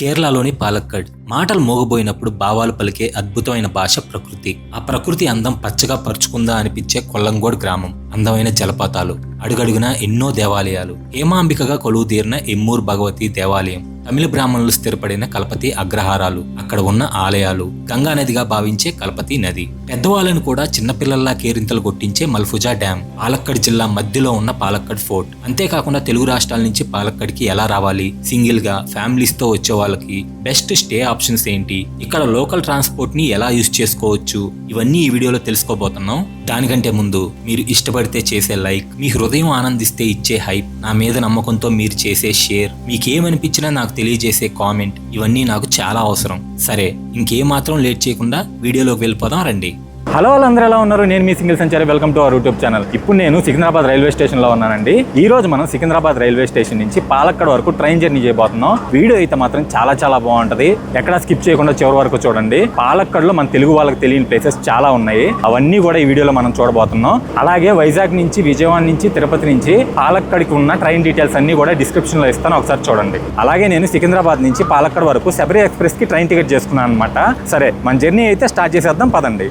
కేరళలోని పాలక్కడ్ మాటలు మోగబోయినప్పుడు భావాలు పలికే అద్భుతమైన భాష ప్రకృతి. ఆ ప్రకృతి అందం పచ్చగా పరుచుకుందా అనిపించే కొల్లంగోడ్ గ్రామం, అందమైన జలపాతాలు, అడుగడుగునా ఎన్నో దేవాలయాలు, హేమాంబికగా కొలువు తీరిన ఎమ్మూర్ భగవతి దేవాలయం, తమిళ బ్రాహ్మణులు స్థిరపడిన కల్పతి అగ్రహారాలు, అక్కడ ఉన్న ఆలయాలు, గంగా నదిగా భావించే కల్పతి నది, పెద్దవాళ్ళను కూడా చిన్నపిల్లల్లా కేరింతలు కొట్టించే మల్ఫుజా డ్యామ్, పాలక్కడ్ జిల్లా మధ్యలో ఉన్న పాలక్కడ్ ఫోర్ట్. అంతేకాకుండా తెలుగు రాష్ట్రాల నుంచి పాలక్కడ్కి ఎలా రావాలి, సింగిల్ గా ఫ్యామిలీస్ తో వచ్చే వాళ్ళకి బెస్ట్ స్టే ఆప్షన్స్ ఏంటి, ఇక్కడ లోకల్ ట్రాన్స్పోర్ట్ ని ఎలా యూజ్ చేసుకోవచ్చు, ఇవన్నీ ఈ వీడియోలో తెలుసుకోబోతున్నాం. దానికంటే ముందు మీరు ఇష్టపడితే చేసే లైక్, మీ హృదయం ఆనందిస్తే ఇచ్చే హైప్, నా మీద నమ్మకంతో మీరు చేసే షేర్, మీకేమనిపించినా నాకు తెలియజేసే కామెంట్, ఇవన్నీ నాకు చాలా అవసరం. సరే, ఇంకేమాత్రం లేట్ చేయకుండా వీడియోలోకి వెళ్ళిపోదాం రండి. హలో, వాళ్ళందరూ ఎలా ఉన్నారు? నేను మీ సింగిల్ సంచారి. Welcome to our YouTube channel. ఇప్పుడు నేను సికింద్రాబాద్ రైల్వే స్టేషన్ లో ఉన్నానండి. ఈ రోజు మనం సికింద్రాబాద్ రైల్వే స్టేషన్ నుంచి పాలక్కడ్ వరకు ట్రైన్ జర్నీ చేయబోతున్నాం. వీడియో అయితే మాత్రం చాలా చాలా బాగుంటది, ఎక్కడ స్కిప్ చేయకుండా చివరి వరకు చూడండి. పాలక్కడ్ లో మన తెలుగు వాళ్ళకి తెలియని ప్లేసెస్ చాలా ఉన్నాయి, అవన్నీ కూడా ఈ వీడియోలో మనం చూడబోతున్నాం. అలాగే వైజాగ్ నుంచి, విజయవాడ నుంచి, తిరుపతి నుంచి పాలక్కడ్కి ఉన్న ట్రైన్ డీటెయిల్స్ అన్ని కూడా డిస్క్రిప్షన్ లో ఇస్తాను, ఒకసారి చూడండి. అలాగే నేను సికింద్రాబాద్ నుంచి పాలక్కడ్ వరకు శబరి ఎక్స్ప్రెస్ కి ట్రైన్ టికెట్ చేసుకున్నాను అనమాట. సరే, మన జర్నీ అయితే స్టార్ట్ చేసేద్దాం, పదండి.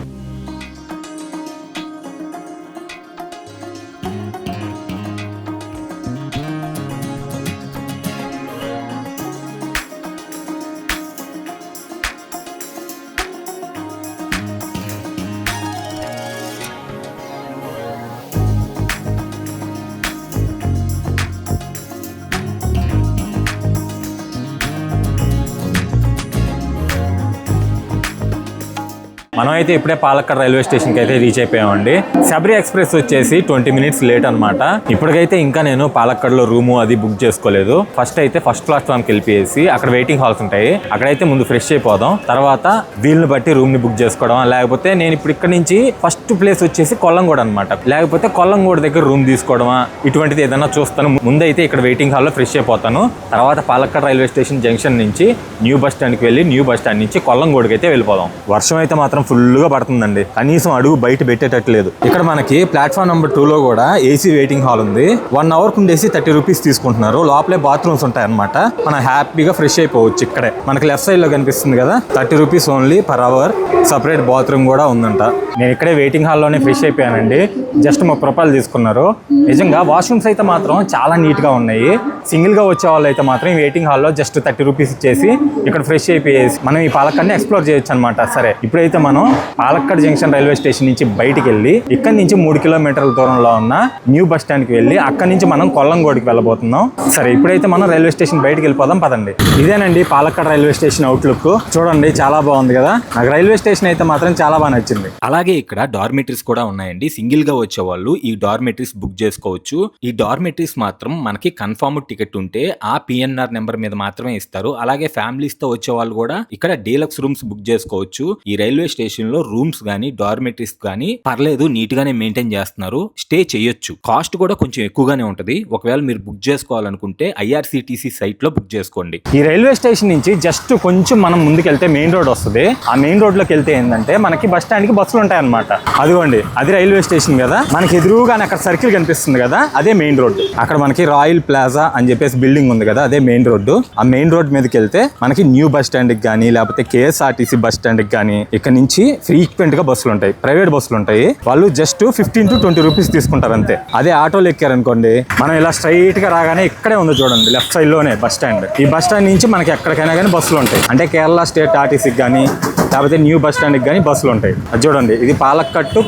మనం అయితే ఇప్పుడే పాలక్కడ్ రైల్వే స్టేషన్కి అయితే రీచ్ అయిపోయామండి. శబరి ఎక్స్ప్రెస్ వచ్చేసి 20 minutes లేట్ అనమాట. ఇప్పటికైతే ఇంకా నేను పాలక్కడ్లో రూము అది బుక్ చేసుకోలేదు. ఫస్ట్ అయితే ఫస్ట్ ప్లాట్ఫామ్కి వెళ్ళిపోయేసి అక్కడ వెయిటింగ్ హాల్స్ ఉంటాయి, అక్కడైతే ముందు ఫ్రెష్ అయిపోదాం, తర్వాత వీళ్ళని బట్టి రూమ్ ని బుక్ చేసుకోవడం. లేకపోతే నేను ఇప్పుడు ఇక్కడ నుంచి ఫస్ట్ ప్లేస్ వచ్చేసి కొల్లంగోడ్ అనమాట, లేకపోతే కొల్లంగోడ్ దగ్గర రూమ్ తీసుకోవడమా, ఇటువంటిది ఏదైనా చూస్తాను. ముందైతే ఇక్కడ వెయిటింగ్ హాల్లో ఫ్రెష్ అయిపోతాను. తర్వాత పాలక్కడ్ రైల్వే స్టేషన్ జంక్షన్ నుంచి న్యూ బస్ స్టాండ్కి వెళ్ళి న్యూ బస్ స్టాండ్ నుంచి కొల్లంగోడ్కి అయితే వెళ్ళిపోదాం. వర్షం అయితే మాత్రం ఫుల్ గా పడుతుందండి, కనీసం అడుగు బయట పెట్టేటట్లేదు. ఇక్కడ మనకి ప్లాట్ఫామ్ నెంబర్ 2 లో కూడా ఏసీ వెయిటింగ్ హాల్ ఉంది. 1 hour ఉండేసి 30 rupees తీసుకుంటున్నారు. లోపలే బాత్రూమ్స్ ఉంటాయి అనమాట, మనం హ్యాపీగా ఫ్రెష్ అయిపోవచ్చు. ఇక్కడే మనకి లెఫ్ట్ సైడ్ లో కనిపిస్తుంది కదా, 30 rupees only per hour. Separate bathroom కూడా ఉందంట. నేను ఇక్కడే వెయిటింగ్ హాల్లోనే ఫ్రెష్ అయిపోయానండి. జస్ట్ 30 రూపాయలు తీసుకున్నారు. నిజంగా వాష్రూమ్స్ అయితే మాత్రం చాలా నీట్ గా ఉన్నాయి. సింగిల్ గా వచ్చే వాళ్ళు అయితే మాత్రం ఈ వెయిటింగ్ హాల్లో జస్ట్ 30 rupees ఇచ్చేసి ఇక్కడ ఫ్రెష్ అయిపోయేసి మనం ఈ పాలక్కడ్ని ఎక్స్ప్లోర్ చేయొచ్చు అనమాట. సరే, ఇప్పుడైతే మనం పాలక్కడ్ జంక్షన్ రైల్వే స్టేషన్ నుంచి బయటికి వెళ్ళి ఇక్కడ నుంచి 3 kilometers దూరంలో ఉన్న న్యూ బస్ స్టాండ్ కి వెళ్ళి అక్కడ నుంచి మనం కొల్లంగోడ్కి వెళ్ళబోతున్నాం. సరే, ఇప్పుడైతే మనం రైల్వే స్టేషన్ బయటికి వెళ్ళిపోదాం, పదండి. ఇదేనండి పాలక్కడ్ రైల్వే స్టేషన్ అవుట్లుక్. చూడండి, చాలా బాగుంది కదా. నాకు రైల్వే స్టేషన్ అయితే మాత్రం చాలా బాగా నచ్చింది. అలాగే ఇక్కడ డార్మెటరీస్ కూడా ఉన్నాయండి. సింగిల్ గా వచ్చే వాళ్ళు ఈ డార్మెటరీస్ బుక్ చేసుకోవచ్చు. ఈ డార్మెటరీస్ మాత్రం మనకి కన్ఫర్మ్ టికెట్ ఉంటే ఆ PNR నెంబర్ మీద మాత్రమే ఇస్తారు. అలాగే ఫ్యామిలీస్ తో వచ్చే వాళ్ళు కూడా ఇక్కడ డీలక్స్ రూమ్స్ బుక్ చేసుకోవచ్చు. ఈ రైల్వే స్టేషన్ లో రూమ్స్ గానీ డార్మెటరీస్ గానీ పర్లేదు, నీట్ గానే మెయింటైన్ చేస్తున్నారు, స్టే చేయొచ్చు. కాస్ట్ కూడా కొంచెం ఎక్కువగానే ఉంటది. ఒకవేళ మీరు బుక్ చేసుకోవాలనుకుంటే IRCTC సైట్ లో బుక్ చేసుకోండి. ఈ రైల్వే స్టేషన్ నుంచి జస్ట్ కొంచెం మనం ముందుకెళ్తే మెయిన్ రోడ్ వస్తుంది. ఆ మెయిన్ రోడ్ లోకి వెళ్తే ఏంటంటే మనకి బస్ స్టాండ్ కి బస్సులు ఉంటాయి అనమాట. అదిగోండి, అది రైల్వే స్టేషన్ కదా. మనకి ఎదురుగానే అక్కడ సర్కిల్ కనిపిస్తుంది కదా, అదే మెయిన్ రోడ్. అక్కడ మనకి రాయల్ ప్లాజా అని చెప్పేసి బిల్డింగ్ ఉంది కదా, అదే మెయిన్ రోడ్డు. ఆ మెయిన్ రోడ్ మీదకి వెళ్తే మనకి న్యూ బస్ స్టాండ్ కి కానీ, లేకపోతే KSRTC బస్ స్టాండ్ కి కానీ ఇక్కడ నుంచి ఫ్రీక్వెంట్ గా బస్సులు ఉంటాయి, ప్రైవేట్ బస్సులు ఉంటాయి. వాళ్ళు జస్ట్ 15 to 20 rupees తీసుకుంటారు అంతే. అదే ఆటోలు ఎక్కారనుకోండి, మనం ఇలా స్ట్రైట్ గా రాగానే ఇక్కడే ఉంది చూడండి, లెఫ్ట్ సైడ్ లోనే బస్ స్టాండ్. ఈ బస్ స్టాండ్ నుంచి మనకి ఎక్కడికైనా కానీ బస్సులు ఉంటాయి. అంటే కేరళ స్టేట్ RTCకి కానీ, లేకపోతే న్యూ బస్ స్టాండ్ కి కానీ బస్సులు ఉంటాయి. అది చూడండి, ఇది పాలక్కడ్ టు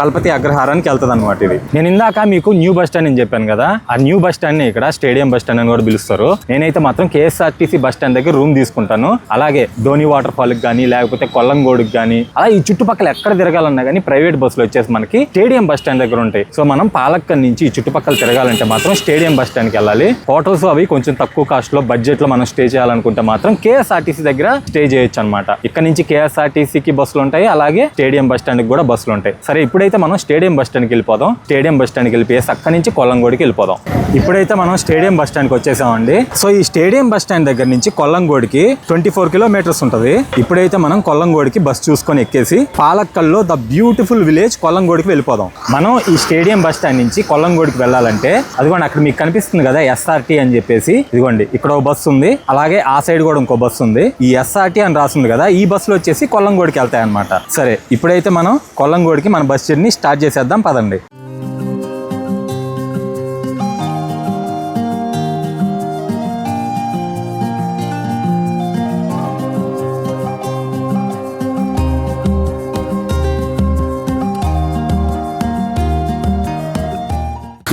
కల్పతి అగ్రహారానికి వెళ్తుంది అనమాట. ఇది నేను ఇందాక మీకు న్యూ బస్ స్టాండ్ అని చెప్పాను కదా, ఆ న్యూ బస్ స్టాండ్ ని ఇక్కడ స్టేడియం బస్ స్టాండ్ అని కూడా పిలుస్తారు. నేనైతే మాత్రం KSRTC బస్ స్టాండ్ దగ్గర రూమ్ తీసుకుంటాను. అలాగే ధోని వాటర్ ఫాల్ కి కానీ, లేకపోతే కొల్లంగోడ్కి కానీ, అలా ఈ చుట్టుపక్కల ఎక్కడ తిరగాలన్నా కానీ ప్రైవేట్ బస్సులు వచ్చేసి మనకి స్టేడియం బస్ స్టాండ్ దగ్గర ఉంటాయి. సో మనం పాలక్కడ్ నుంచి ఈ చుట్టుపక్కల తిరగాలంటే మాత్రం స్టేడియం బస్ స్టాండ్ కి వెళ్ళాలి. హోటల్స్ అవి కొంచెం తక్కువ కాస్ట్ లో, బడ్జెట్ లో మనం స్టే చేయాలనుకుంటే మాత్రం KSRTC దగ్గర స్టే చేయొచ్చు అనమాట. ఇక్కడ నుంచి కేఎస్ఆర్టీసీకి బస్సులు ఉంటాయి, అలాగే స్టేడియం బస్ స్టాండ్ కి కూడా బస్సులు ఉంటాయి. సరే ఇప్పుడైతే మనం స్టేడియం బస్ స్టాండ్కి వెళ్ళిపోదాం. స్టేడియం బస్ స్టాండ్కి వెళ్ళిపోయేసి అక్కడి నుంచి కొల్లంగోడికి వెళ్ళిపోదాం. ఇప్పుడైతే మనం స్టేడియం బస్ స్టాండ్కి వచ్చేసామండి. సో ఈ స్టేడియం బస్ స్టాండ్ దగ్గర నుంచి కొల్లంగోడికి 24 కిలోమీటర్స్ ఉంటుంది. ఇప్పుడైతే మనం కొల్లంగోడికి బస్ చూసుకొని ఎక్కేసి పాలక్కల్లో ద బ్యూటిఫుల్ విలేజ్ కొల్లంగోడికి వెళ్ళిపోదాం. మనం ఈ స్టేడియం బస్ స్టాండ్ నుంచి కొల్లంగోడికి వెళ్ళాలంటే అదిగోండి అక్కడ మీకు కనిపిస్తుంది కదా ఎస్ఆర్టీ అని చెప్పేసి, ఇదిగోండి ఇక్కడ ఒక బస్సు ఉంది, అలాగే ఆ సైడ్ కూడా ఇంకో బస్సు ఉంది. ఈ ఎస్ఆర్టీ అని రాస్తుంది కదా, ఈ బస్సులో వచ్చేసి కొల్లంగోడికి వెళ్తాయి అనమాట. సరే ఇప్పుడైతే మనం కొల్లంగోడికి మన బస్ జర్నీ స్టార్ట్ చేసేద్దాం పదండి.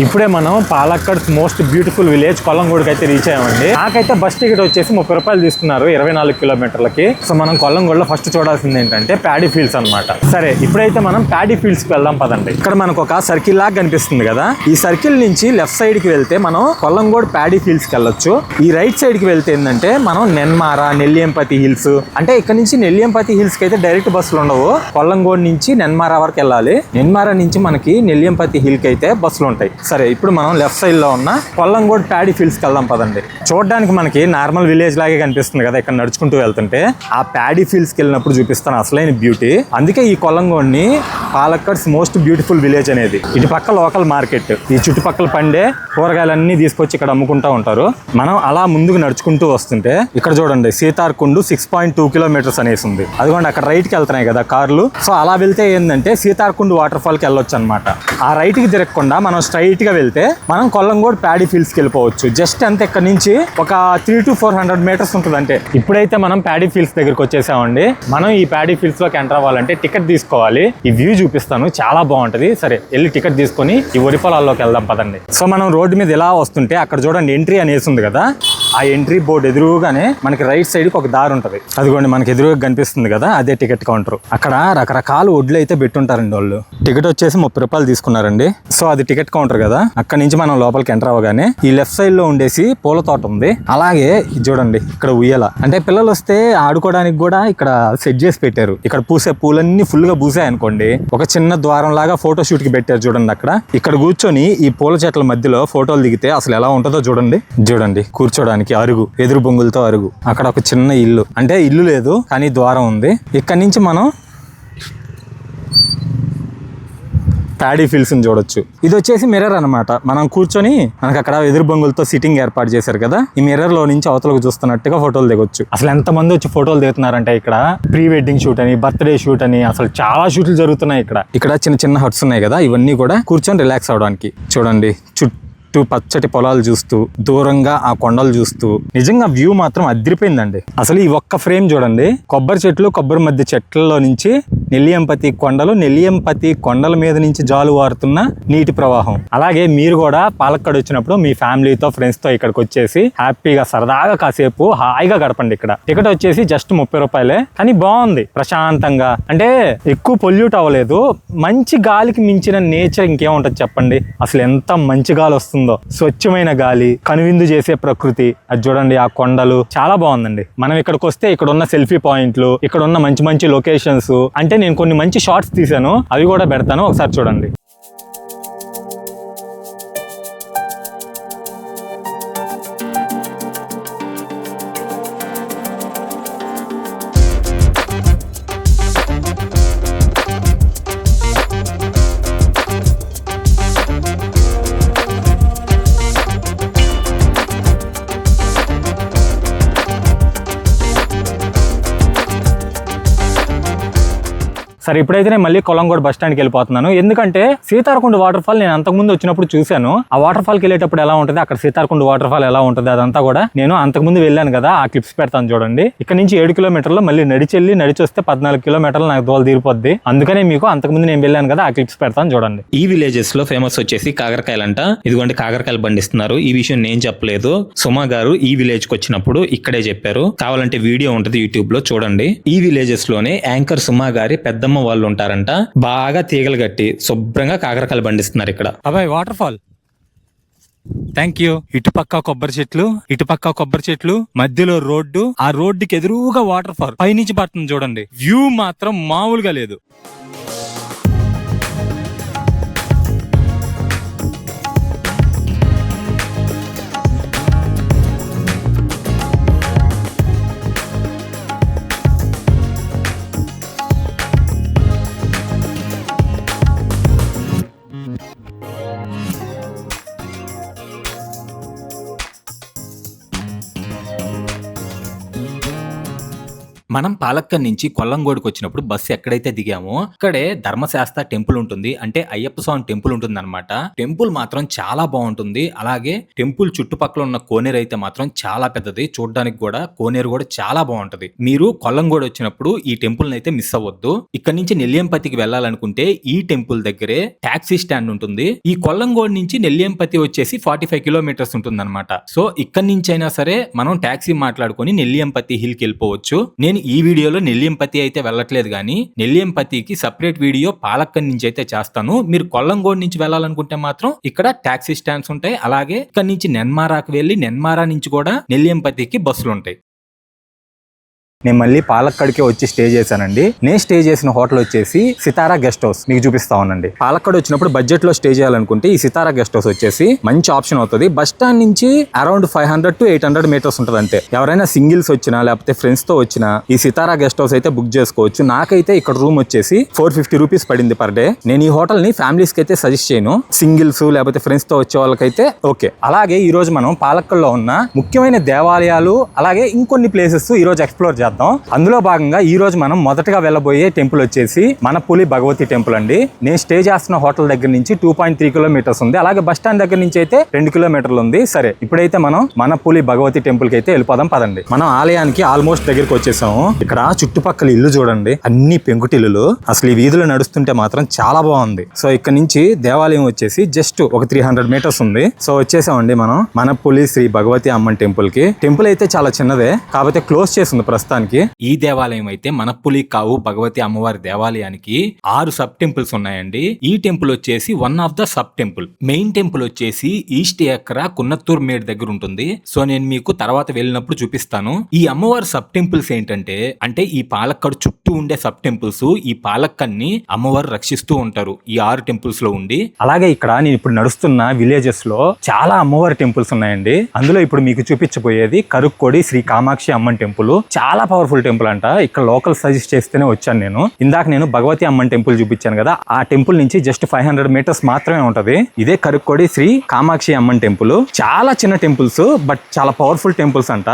ఇప్పుడే మనం పాలక్కడ్ మోస్ట్ బ్యూటిఫుల్ విలేజ్ కొల్లంగోడికి అయితే రీచ్ అయ్యామండి. నాకైతే బస్ టికెట్ వచ్చేసి 30 రూపాయలు తీసుకున్నారు 24 కిలోమీటర్లకి. సో మనం కొల్లంగోడ్లో ఫస్ట్ చూడాల్సింది ఏంటంటే ప్యాడీ ఫీల్డ్స్ అనమాట. సరే ఇప్పుడైతే మనం ప్యాడీ ఫీల్డ్స్ కి వెళ్దాం పదండి. ఇక్కడ మనకు ఒక సర్కిల్ లాగా కనిపిస్తుంది కదా, ఈ సర్కిల్ నుంచి లెఫ్ట్ సైడ్ కి వెళ్తే మనం కొల్లంగోడ్ ప్యాడీ ఫీల్డ్స్ కి వెళ్ళొచ్చు. ఈ రైట్ సైడ్ కి వెళ్తే ఏంటంటే మనం నెన్మార, నెల్లియంపతి హిల్స్, అంటే ఇక్కడ నుంచి నెల్లియంపతి హిల్స్ కి అయితే డైరెక్ట్ బస్సులు ఉండవు. కొల్లంగోడ్ నుంచి నెన్మార వరకు వెళ్ళాలి. నెన్మార నుంచి మనకి నెల్లియంపతి హిల్ కి అయితే బస్సులు ఉంటాయి. సరే ఇప్పుడు మనం లెఫ్ట్ సైడ్ లో ఉన్న కొల్లంగోడ్ ప్యాడీ ఫీల్డ్స్ కి వెళ్దాం పదండి. చూడడానికి మనకి నార్మల్ విలేజ్ లాగే కనిపిస్తుంది కదా ఇక్కడ నడుచుకుంటూ వెళ్తుంటే, ఆ ప్యాడీ ఫీల్డ్స్ కి వెళ్ళినప్పుడు చూపిస్తాను అసలైన బ్యూటీ. అందుకే ఈ కొల్లంగోడ్ ని పాలక్కడ్స్ మోస్ట్ బ్యూటిఫుల్ విలేజ్ అనేది. ఇటు పక్క లోకల్ మార్కెట్, ఈ చుట్టుపక్కల పండే కూరగాయలన్నీ తీసుకొచ్చి ఇక్కడ అమ్ముకుంటూ ఉంటారు. మనం అలా ముందుకు నడుచుకుంటూ వస్తుంటే ఇక్కడ చూడండి సీతార్కుండు 6.2 కిలోమీటర్స్ అనేసి ఉంది. అదిగోండి అక్కడ రైట్ కి వెళ్తున్నాయి కదా కార్లు. సో అలా వెళ్తే ఏంటంటే సీతార్కుండు వాటర్ ఫాల్ కి వెళ్ళొచ్చు అనమాట. ఆ రైట్ కి తిరగకుండా మనం స్ట్రైట్ గా వెళ్తే మనం కొల్లంగోడ్ ప్యాడీ ఫీల్డ్స్ కి వెళ్ళిపోవచ్చు. జస్ట్ అంతే ఇక్కడ నుంచి ఒక 300 to 400 మీటర్స్ ఉంటుంది అంటే. ఇప్పుడైతే మనం ప్యాడీ ఫీల్డ్స్ దగ్గరికి వచ్చేసామండి. మనం ఈ ప్యాడీ ఫీల్డ్స్ లోకి ఎంటర్ అవ్వాలంటే టికెట్ తీసుకోవాలి. ఈ వ్యూ చూపిస్తాను, చాలా బాగుంటది. సరే వెళ్ళి టికెట్ తీసుకొని ఈ వరి పొలాల్లోకి వెళ్దాం పదండి. సో మనం రోడ్డు మీద ఇలా వస్తుంటే అక్కడ చూడండి ఎంట్రీ అనేసి ఉంది కదా, ఆ ఎంట్రీ బోర్డు ఎదురుగానే మనకి రైట్ సైడ్ కి ఒక దారి ఉంటది. అదిగోండి మనకి ఎదురుగా కనిపిస్తుంది కదా, అదే టికెట్ కౌంటర్. అక్కడ రకరకాల వడ్లు అయితే పెట్టుంటారండి వాళ్ళు. టికెట్ వచ్చేసి 30 రూపాయలు తీసుకున్నారండి. సో అది టికెట్ కౌంటర్ కదా, అక్కడ నుంచి మనం లోపలికి ఎంటర్ అవ్వగానే ఈ లెఫ్ట్ సైడ్ లో ఉండేసి పూల తోట ఉంది. అలాగే ఇది చూడండి ఇక్కడ ఉయ్యాల, అంటే పిల్లలు వస్తే ఆడుకోవడానికి కూడా ఇక్కడ సెట్ చేసి పెట్టారు. ఇక్కడ పూసే పూలన్నీ ఫుల్ గా పూసాయి అనుకోండి, ఒక చిన్న ద్వారం లాగా ఫోటో షూట్ కి పెట్టారు చూడండి. అక్కడ ఇక్కడ కూర్చొని ఈ పూల చెట్ల మధ్యలో ఫోటోలు దిగితే అసలు ఎలా ఉంటుందో చూడండి. చూడండి కూర్చోడానికి అరుగు, ఎదురు బొంగులతో అరుగు. అక్కడ ఒక చిన్న ఇల్లు, అంటే ఇల్లు లేదు కానీ ద్వారం ఉంది. ఇక్కడ నుంచి మనం ప్యాడీ ఫీల్డ్స్ చూడొచ్చు. ఇది వచ్చేసి మిర్రర్ అనమాట. మనం కూర్చొని మనకు అక్కడ ఎదురు బొంగులతో సిట్టింగ్ ఏర్పాటు చేశారు కదా, ఈ మిర్రర్ లో నుంచి అవతలకు చూస్తున్నట్టుగా ఫోటోలు దిగొచ్చు. అసలు ఎంత మంది వచ్చి ఫోటోలు దిగుతున్నారంటే ఇక్కడ ప్రీ వెడ్డింగ్ షూట్ అని, బర్త్డే షూట్ అని, అసలు చాలా షూట్లు జరుగుతున్నాయి ఇక్కడ. ఇక్కడ చిన్న చిన్న హట్స్ ఉన్నాయి కదా, ఇవన్నీ కూడా కూర్చొని రిలాక్స్ అవడానికి. చూడండి చుట్టూ పచ్చటి పొలాలు చూస్తూ, దూరంగా ఆ కొండలు చూస్తూ, నిజంగా వ్యూ మాత్రం అదిరిపోయిందండి. అసలు ఈ ఒక్క ఫ్రేమ్ చూడండి, కొబ్బరి చెట్లు, కొబ్బరి మధ్య చెట్లలో నుంచి నెల్లియంపతి కొండలు, నెల్లియంపతి కొండల మీద నుంచి జాలువారుతున్న నీటి ప్రవాహం. అలాగే మీరు కూడా పాలక్కడ్ వచ్చినప్పుడు మీ ఫ్యామిలీతో, ఫ్రెండ్స్ తో ఇక్కడికి వచ్చేసి హ్యాపీగా సరదాగా కాసేపు హాయిగా గడపండి. ఇక్కడ టికెట్ వచ్చేసి జస్ట్ 30 రూపాయలే, కానీ బాగుంది ప్రశాంతంగా. అంటే ఎక్కువ పొల్యూట్ అవ్వలేదు. మంచి గాలికి మించిన నేచర్ ఇంకేముంటది చెప్పండి. అసలు ఎంత మంచి గాలి వస్తుంది, స్వచ్ఛమైన గాలి, కనువిందు చేసే ప్రకృతి. అది చూడండి ఆ కొండలు, చాలా బాగుందండి. మనం ఇక్కడికి వస్తే ఇక్కడ ఉన్న సెల్ఫీ పాయింట్లు, ఇక్కడ ఉన్న మంచి మంచి లొకేషన్స్, అంటే నేను కొన్ని మంచి షార్ట్స్ తీసాను, అవి కూడా పెడతాను, ఒకసారి చూడండి. సరే ఇప్పుడైతే నేను మళ్ళీ కొల్లంగోడ్ బస్ స్టాండ్కి వెళ్ళిపోతున్నాను. ఎందుకంటే సీతార్కుండు వాటర్ ఫాల్ నేను అంతకుముందు వచ్చినప్పుడు చూశాను. ఆ వాటర్ ఫాల్కి వెళ్ళేటప్పుడు ఎలా ఉంటుంది, అక్కడ సీతార్కుండు వాటర్ ఫాల్ ఎలా ఉంటుంది, అదంతా కూడా నేను అంతకుముందు వెళ్ళాను కదా, ఆ క్లిప్స్ పెడతాను చూడండి. ఇక్కడ నుంచి 7 కిలోమీటర్లు మళ్ళీ నడిచి వస్తే 14 కిలోమీటర్లు నాకు దోలు తీరిపోద్ది. అందుకనే మీకు అంతకుముందు నేను వెళ్ళాను కదా, ఆ క్లిప్స్ పెడతాను చూడండి. ఈ విలేజెస్ లో ఫేమస్ వచ్చేసి కాకరకాయలంట. ఇదిగోండి కాకరకాయలు పండిస్తున్నారు. ఈ విషయం నేను చెప్పలేదు, సుమా గారు ఈ విలేజ్ కి వచ్చినప్పుడు ఇక్కడే చెప్పారు. కావాలంటే వీడియో ఉంటుంది యూట్యూబ్ లో చూడండి. ఈ విలేజెస్ లోనే యాంకర్ సుమా గారి పెద్దమ్మ వాళ్ళు ఉంటారంట. బాగా తీగలు కట్టి శుభ్రంగా కాకరకాయలు పండిస్తున్నారు ఇక్కడ. అబ్బాయి వాటర్ ఫాల్ థ్యాంక్ యూ. ఇటుపక్క కొబ్బరి చెట్లు మధ్యలో రోడ్డు, ఆ రోడ్డుకి ఎదురుగా వాటర్ ఫాల్ పైనుంచి పడుతుంది చూడండి. వ్యూ మాత్రం మామూలుగా లేదు. మనం పాలక్కడ్ నుంచి కొల్లంగోడికి వచ్చినప్పుడు బస్సు ఎక్కడైతే దిగామో అక్కడే ధర్మశాస్త్ర టెంపుల్ ఉంటుంది, అంటే అయ్యప్ప స్వామి టెంపుల్ ఉంటుంది అనమాట. టెంపుల్ మాత్రం చాలా బాగుంటుంది. అలాగే టెంపుల్ చుట్టుపక్కల ఉన్న కోనేరు అయితే మాత్రం చాలా పెద్దది, చూడడానికి కూడా కోనేరు కూడా చాలా బాగుంటది. మీరు కొల్లంగోడు వచ్చినప్పుడు ఈ టెంపుల్ అయితే మిస్ అవ్వద్దు. ఇక్కడ నుంచి నెల్లియంపతికి వెళ్ళాలనుకుంటే ఈ టెంపుల్ దగ్గరే టాక్సీ స్టాండ్ ఉంటుంది. ఈ కొల్లంగోడు నుంచి నెల్లియంపతి వచ్చేసి 45 కిలోమీటర్స్ ఉంటుంది అనమాట. సో ఇక్కడ నుంచి అయినా సరే మనం టాక్సీ మాట్లాడుకొని నెల్లియంపతి హిల్ కి వెళ్ళిపోవచ్చు. నేను ఈ వీడియోలో నెల్లియంపతి అయితే వెళ్ళట్లేదు, కానీ నెల్లియంపతికి సపరేట్ వీడియో పాలక్కడ్ నుంచి అయితే చేస్తాను. మీరు కొల్లంగోడ్ నుంచి వెళ్ళాలనుకుంటే మాత్రం ఇక్కడ టాక్సీ స్టాండ్స్ ఉంటాయి. అలాగే ఇక్కడ నుంచి నెన్మారాకు వెళ్ళి నెన్మారా నుంచి కూడా నెల్లియంపతికి బస్సులు ఉంటాయి. నేను మళ్ళీ పాలక్కడికే వచ్చి స్టే చేశానండి. నేను స్టే చేసిన హోటల్ వచ్చేసి సితారా గెస్ట్ హౌస్, మీకు చూపిస్తా ఉన్నాండి. పాలక్కడ్ వచ్చినప్పుడు బడ్జెట్ లో స్టే చేయాలనుకుంటే ఈ సితారా గెస్ట్ హౌస్ వచ్చేసి మంచి ఆప్షన్ అవుతుంది. బస్ స్టాండ్ నుంచి అరౌండ్ 500 to 800 మీటర్స్ ఉంటుంది అంతే. ఎవరైనా సింగిల్స్ వచ్చినా లేకపోతే ఫ్రెండ్స్ తో వచ్చినా ఈ సితారా గెస్ట్ హౌస్ అయితే బుక్ చేసుకోవచ్చు. నాకైతే ఇక్కడ రూమ్ వచ్చేసి 450 రూపీస్ పడింది పర్ డే. నేను ఈ హోటల్ ని ఫ్యామిలీస్ కి అయితే సజెస్ట్ చేయను, సింగిల్స్ లేకపోతే ఫ్రెండ్స్ తో వచ్చే వాళ్ళకైతే ఓకే. అలాగే ఈ రోజు మనం పాలక్కడ్లో ఉన్న ముఖ్యమైన దేవాలయాలు అలాగే ఇంకొన్ని ప్లేసెస్ ఈ రోజు ఎక్స్ప్లోర్ చేద్దాం. అందులో భాగంగా ఈ రోజు మనం మొదటగా వెళ్ళబోయే టెంపుల్ వచ్చేసి మనపులి భగవతి టెంపుల్ అండి. నేను స్టే చేస్తున్న హోటల్ దగ్గర నుంచి 2.3 కిలోమీటర్స్ ఉంది. అలాగే బస్ స్టాండ్ దగ్గర నుంచి అయితే 2 కిలోమీటర్లు ఉంది. సరే, ఇప్పుడైతే మనం మనపులి భగవతి టెంపుల్ కి అయితే వెళ్ళిపోదాం పదండి. మనం ఆలయానికి ఆల్మోస్ట్ దగ్గరికి వచ్చేసాము. ఇక్కడ చుట్టుపక్కల ఇల్లు చూడండి, అన్ని పెంకుటిల్లులు. అసలు ఈ వీధిలో నడుస్తుంటే మాత్రం చాలా బాగుంది. సో ఇక్కడ నుంచి దేవాలయం వచ్చేసి జస్ట్ ఒక 300 మీటర్స్ ఉంది. సో వచ్చేసామండి మనం మనపులి శ్రీ భగవతి అమ్మన్ టెంపుల్ కి. టెంపుల్ అయితే చాలా చిన్నదే, కాకపోతే క్లోజ్ చేసింది ప్రస్తుతానికి. ఈ దేవాలయం అయితే మనపులి కావు భగవతి అమ్మవారి దేవాలయానికి 6 సబ్ టెంపుల్స్ ఉన్నాయండి. ఈ టెంపుల్ వచ్చేసి one of the sub temple. Main temple వచ్చేసి ఈస్ట్ ఎక్కర కున్నత్తూర్ మేడ్ దగ్గర ఉంటుంది. సో నేను మీకు తర్వాత వెళ్ళినప్పుడు చూపిస్తాను. ఈ అమ్మవారి సబ్ టెంపుల్స్ ఏంటంటే, ఈ పాలక్కడ్ చుట్టూ ఉండే సబ్ టెంపుల్స్ ఈ పాలక్కడ్ని అమ్మవారు రక్షిస్తూ ఉంటారు ఈ 6 టెంపుల్స్ లో ఉండి. అలాగే ఇక్కడ నేను ఇప్పుడు నడుస్తున్న విలేజెస్ లో చాలా అమ్మవారి టెంపుల్స్ ఉన్నాయండి. అందులో ఇప్పుడు మీకు చూపించబోయేది కరుక్కోడి శ్రీ కామాక్షి అమ్మన్ టెంపుల్. చాలా పవర్ఫుల్ టెంపుల్ అంట. ఇక్కడ లోకల్ సజెస్ట్ చేస్తేనే వచ్చాను నేను. ఇందాక నేను భగవతి అమ్మన్ టెంపుల్ చూపించాను కదా, ఆ టెంపుల్ నుంచి జస్ట్ 500 మీటర్స్ మాత్రమే ఉంటది. ఇదే కరుక్కోడి శ్రీ కామాక్షి అమ్మన్ టెంపుల్. చాలా చిన్న టెంపుల్స్ బట్ చాలా పవర్ఫుల్ టెంపుల్స్ అంట.